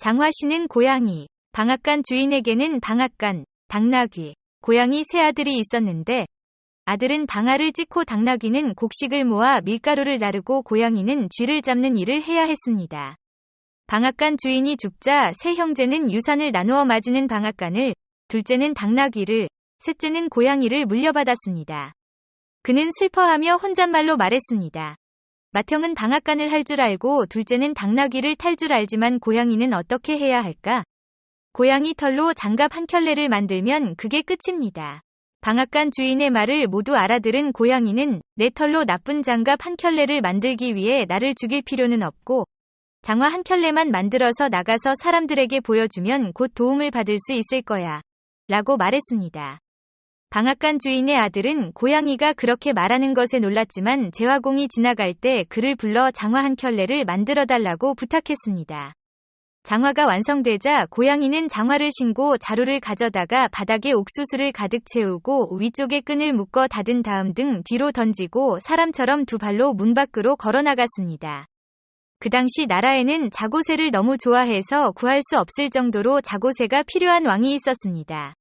장화씨는 고양이, 방앗간 주인에게는 방앗간, 당나귀, 고양이 세 아들이 있었는데 아들은 방아를 찧고 당나귀는 곡식을 모아 밀가루를 나르고 고양이는 쥐를 잡는 일을 해야 했습니다. 방앗간 주인이 죽자 세 형제는 유산을 나누어 맞이는 방앗간을, 둘째는 당나귀를, 셋째는 고양이를 물려받았습니다. 그는 슬퍼하며 혼잣말로 말했습니다. 맏형은 방앗간을 할 줄 알고 둘째는 당나귀를 탈 줄 알지만 고양이는 어떻게 해야 할까? 고양이 털로 장갑 한 켤레를 만들면 그게 끝입니다. 방앗간 주인의 말을 모두 알아들은 고양이는 내 털로 나쁜 장갑 한 켤레를 만들기 위해 나를 죽일 필요는 없고 장화 한 켤레만 만들어서 나가서 사람들에게 보여주면 곧 도움을 받을 수 있을 거야. 라고 말했습니다. 방앗간 주인의 아들은 고양이가 그렇게 말하는 것에 놀랐지만 재화공이 지나갈 때 그를 불러 장화 한 켤레를 만들어달라고 부탁했습니다. 장화가 완성되자 고양이는 장화를 신고 자루를 가져다가 바닥에 옥수수를 가득 채우고 위쪽에 끈을 묶어 닫은 다음 등 뒤로 던지고 사람처럼 두 발로 문 밖으로 걸어 나갔습니다. 그 당시 나라에는 자고새를 너무 좋아해서 구할 수 없을 정도로 자고새가 필요한 왕이 있었습니다.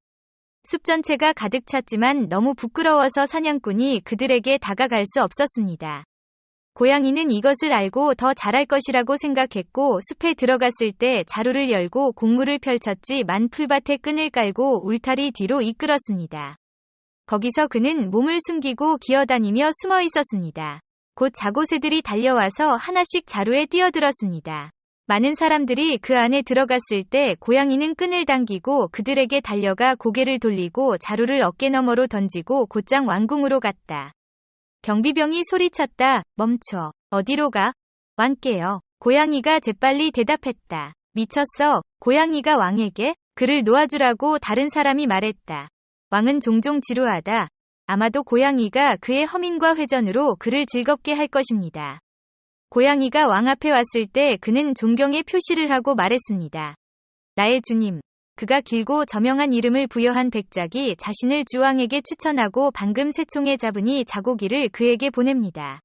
숲 전체가 가득 찼지만 너무 부끄러워서 사냥꾼이 그들에게 다가갈 수 없었습니다. 고양이는 이것을 알고 더 잘할 것이라고 생각했고 숲에 들어갔을 때 자루를 열고 곡물을 펼쳤지만 풀밭에 끈을 깔고 울타리 뒤로 이끌었습니다. 거기서 그는 몸을 숨기고 기어다니며 숨어 있었습니다. 곧 자고새들이 달려와서 하나씩 자루에 뛰어들었습니다. 많은 사람들이 그 안에 들어갔을 때 고양이는 끈을 당기고 그들에게 달려가 고개를 돌리고 자루를 어깨너머로 던지고 곧장 왕궁으로 갔다. 경비병이 소리쳤다. 멈춰. 어디로 가? 왕께요. 고양이가 재빨리 대답했다. 미쳤어. 고양이가 왕에게? 그를 놓아주라고 다른 사람이 말했다. 왕은 종종 지루하다. 아마도 고양이가 그의 허민과 회전으로 그를 즐겁게 할 것입니다. 고양이가 왕 앞에 왔을 때 그는 존경의 표시를 하고 말했습니다. 나의 주님. 그가 길고 저명한 이름을 부여한 백작이 자신을 주왕에게 추천하고 방금 새총에 잡으니 자고기를 그에게 보냅니다.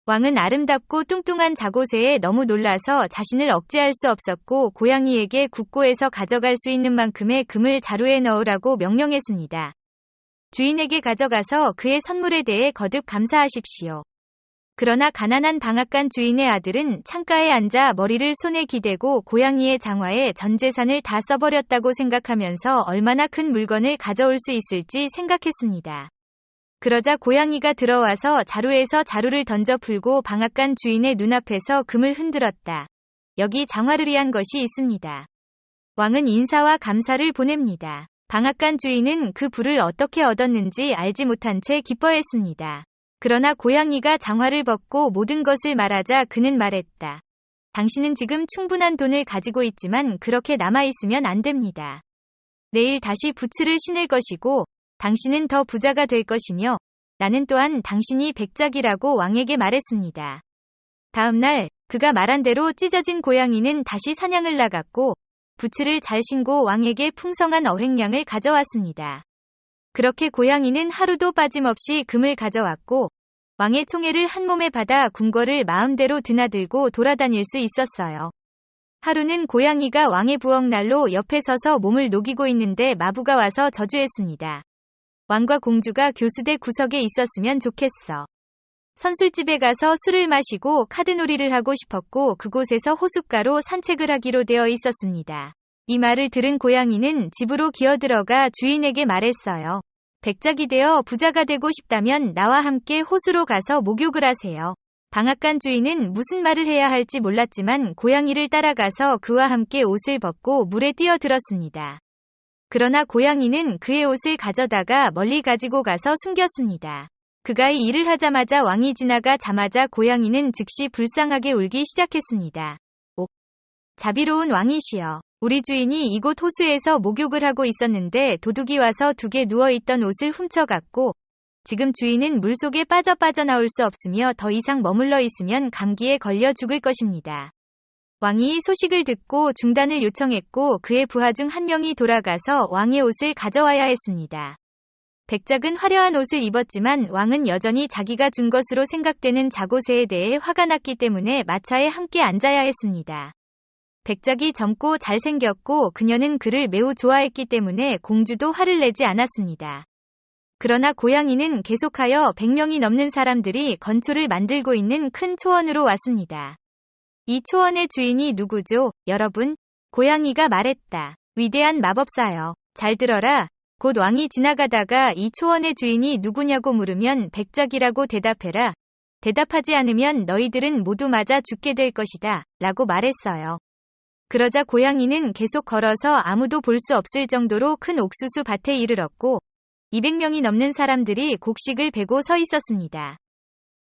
왕은 아름답고 뚱뚱한 자고새에 너무 놀라서 자신을 억제할 수 없었고 고양이에게 국고에서 가져갈 수 있는 만큼의 금을 자루에 넣으라고 명령했습니다. 주인에게 가져가서 그의 선물에 대해 거듭 감사하십시오. 그러나 가난한 방앗간 주인의 아들은 창가에 앉아 머리를 손에 기대고 고양이의 장화에 전 재산을 다 써버렸다고 생각하면서 얼마나 큰 물건을 가져올 수 있을지 생각했습니다. 그러자 고양이가 들어와서 자루에서 자루를 던져 풀고 방앗간 주인의 눈앞에서 금을 흔들었다. 여기 장화를 위한 것이 있습니다. 왕은 인사와 감사를 보냅니다. 방앗간 주인은 그 부를 어떻게 얻었는지 알지 못한 채 기뻐했습니다. 그러나 고양이가 장화를 벗고 모든 것을 말하자 그는 말했다. 당신은 지금 충분한 돈을 가지고 있지만 그렇게 남아있으면 안 됩니다. 내일 다시 부츠를 신을 것이고 당신은 더 부자가 될 것이며 나는 또한 당신이 백작이라고 왕에게 말했습니다. 다음 날 그가 말한 대로 찢어진 고양이는 다시 사냥을 나갔고 부츠를 잘 신고 왕에게 풍성한 어획량을 가져왔습니다. 그렇게 고양이는 하루도 빠짐없이 금을 가져왔고 왕의 총애를 한 몸에 받아 궁궐을 마음대로 드나들고 돌아다닐 수 있었어요. 하루는 고양이가 왕의 부엌난로 옆에 서서 몸을 녹이고 있는데 마부가 와서 저주했습니다. 왕과 공주가 교수대 구석에 있었으면 좋겠어. 선술집에 가서 술을 마시고 카드놀이를 하고 싶었고 그곳에서 호숫가로 산책을 하기로 되어 있었습니다. 이 말을 들은 고양이는 집으로 기어들어가 주인에게 말했어요. 백작이 되어 부자가 되고 싶다면 나와 함께 호수로 가서 목욕을 하세요. 방앗간 주인은 무슨 말을 해야 할지 몰랐지만 고양이를 따라가서 그와 함께 옷을 벗고 물에 뛰어들었습니다. 그러나 고양이는 그의 옷을 가져다가 멀리 가지고 가서 숨겼습니다. 그가 이 일을 하자마자 왕이 지나가자마자 고양이는 즉시 불쌍하게 울기 시작했습니다. 오, 자비로운 왕이시여. 우리 주인이 이곳 호수에서 목욕을 하고 있었는데 도둑이 와서 둑에 누워있던 옷을 훔쳐갔고 지금 주인은 물속에 빠져나올 수 없으며 더 이상 머물러 있으면 감기에 걸려 죽을 것입니다. 왕이 이 소식을 듣고 중단을 요청했고 그의 부하 중 한 명이 돌아가서 왕의 옷을 가져와야 했습니다. 백작은 화려한 옷을 입었지만 왕은 여전히 자기가 준 것으로 생각되는 자고새에 대해 화가 났기 때문에 마차에 함께 앉아야 했습니다. 백작이 젊고 잘생겼고 그녀는 그를 매우 좋아했기 때문에 공주도 화를 내지 않았습니다. 그러나 고양이는 계속하여 100명이 넘는 사람들이 건초를 만들고 있는 큰 초원으로 왔습니다. 이 초원의 주인이 누구죠, 여러분? 고양이가 말했다. 위대한 마법사여. 잘 들어라. 곧 왕이 지나가다가 이 초원의 주인이 누구냐고 물으면 백작이라고 대답해라. 대답하지 않으면 너희들은 모두 맞아 죽게 될 것이다. 라고 말했어요. 그러자 고양이는 계속 걸어서 아무도 볼 수 없을 정도로 큰 옥수수 밭에 이르렀고 200명이 넘는 사람들이 곡식을 베고 서 있었습니다.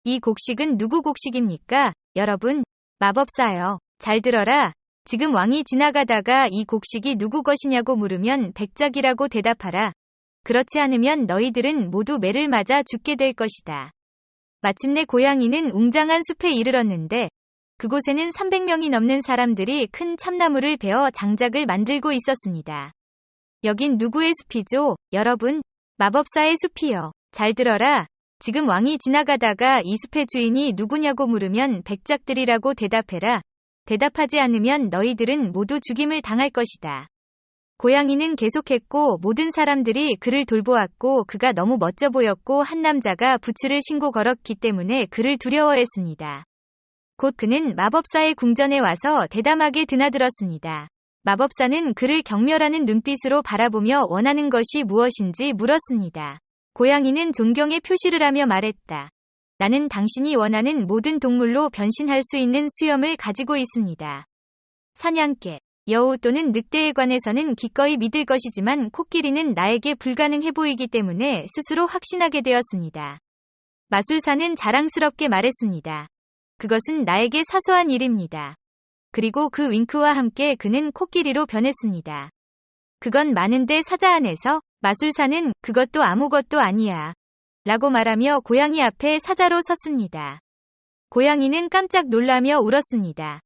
이 곡식은 누구 곡식입니까? 여러분, 마법사여. 잘 들어라. 지금 왕이 지나가다가 이 곡식이 누구 것이냐고 물으면 백작이라고 대답하라. 그렇지 않으면 너희들은 모두 매를 맞아 죽게 될 것이다. 마침내 고양이는 웅장한 숲에 이르렀는데 그곳에는 300명이 넘는 사람들이 큰 참나무를 베어 장작을 만들고 있었습니다. 여긴 누구의 숲이죠, 여러분? 마법사의 숲이요. 잘 들어라. 지금 왕이 지나가다가 이 숲의 주인이 누구냐고 물으면 백작들이라고 대답해라. 대답하지 않으면 너희들은 모두 죽임을 당할 것이다. 고양이는 계속했고 모든 사람들이 그를 돌보았고 그가 너무 멋져 보였고 한 남자가 부츠를 신고 걸었기 때문에 그를 두려워했습니다. 곧 그는 마법사의 궁전에 와서 대담하게 드나들었습니다. 마법사는 그를 경멸하는 눈빛으로 바라보며 원하는 것이 무엇인지 물었습니다. 고양이는 존경의 표시를 하며 말했다. 나는 당신이 원하는 모든 동물로 변신할 수 있는 수염을 가지고 있습니다. 사냥개, 여우 또는 늑대에 관해서는 기꺼이 믿을 것이지만 코끼리는 나에게 불가능해 보이기 때문에 스스로 확신하게 되었습니다. 마술사는 자랑스럽게 말했습니다. 그것은 나에게 사소한 일입니다. 그리고 그 윙크와 함께 그는 코끼리로 변했습니다. 그건 많은데 사자 안에서 마술사는 그것도 아무것도 아니야. 라고 말하며 고양이 앞에 사자로 섰습니다. 고양이는 깜짝 놀라며 울었습니다.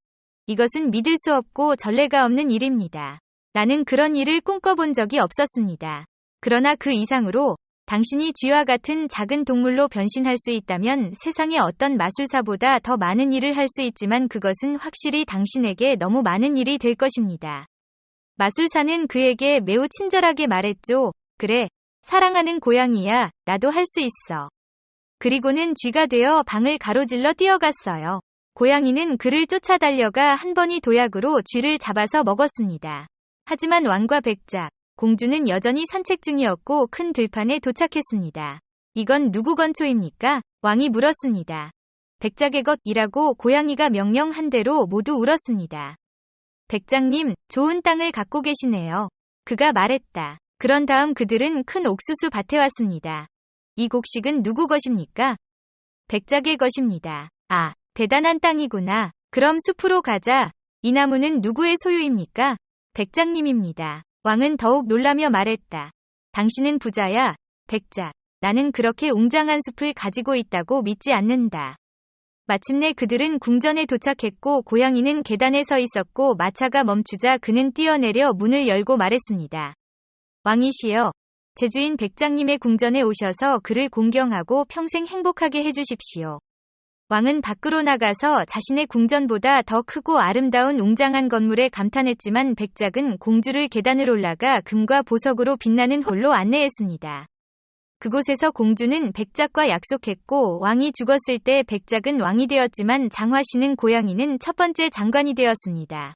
이것은 믿을 수 없고 전례가 없는 일입니다. 나는 그런 일을 꿈꿔본 적이 없었습니다. 그러나 그 이상으로 당신이 쥐와 같은 작은 동물로 변신할 수 있다면 세상의 어떤 마술사보다 더 많은 일을 할 수 있지만 그것은 확실히 당신에게 너무 많은 일이 될 것입니다. 마술사는 그에게 매우 친절하게 말했죠. 그래, 사랑하는 고양이야, 나도 할 수 있어. 그리고는 쥐가 되어 방을 가로질러 뛰어갔어요. 고양이는 그를 쫓아 달려가 한 번이 도약으로 쥐를 잡아서 먹었습니다. 하지만 왕과 백작, 공주는 여전히 산책 중이었고 큰 들판에 도착했습니다. 이건 누구 건초입니까? 왕이 물었습니다. 백작의 것이라고 고양이가 명령한 대로 모두 울었습니다. 백작님, 좋은 땅을 갖고 계시네요. 그가 말했다. 그런 다음 그들은 큰 옥수수 밭에 왔습니다. 이 곡식은 누구 것입니까? 백작의 것입니다. 아, 대단한 땅이구나. 그럼 숲으로 가자. 이 나무는 누구의 소유입니까? 백작님입니다. 왕은 더욱 놀라며 말했다. 당신은 부자야, 백작. 나는 그렇게 웅장한 숲을 가지고 있다고 믿지 않는다. 마침내 그들은 궁전에 도착했고 고양이는 계단에 서 있었고 마차가 멈추자 그는 뛰어내려 문을 열고 말했습니다. 왕이시여, 제 주인 백작님의 궁전에 오셔서 그를 공경하고 평생 행복하게 해주십시오. 왕은 밖으로 나가서 자신의 궁전보다 더 크고 아름다운 웅장한 건물에 감탄했지만 백작은 공주를 계단을 올라가 금과 보석으로 빛나는 홀로 안내했습니다. 그곳에서 공주는 백작과 약속했고 왕이 죽었을 때 백작은 왕이 되었지만 장화시는 고양이는 첫 번째 장관이 되었습니다.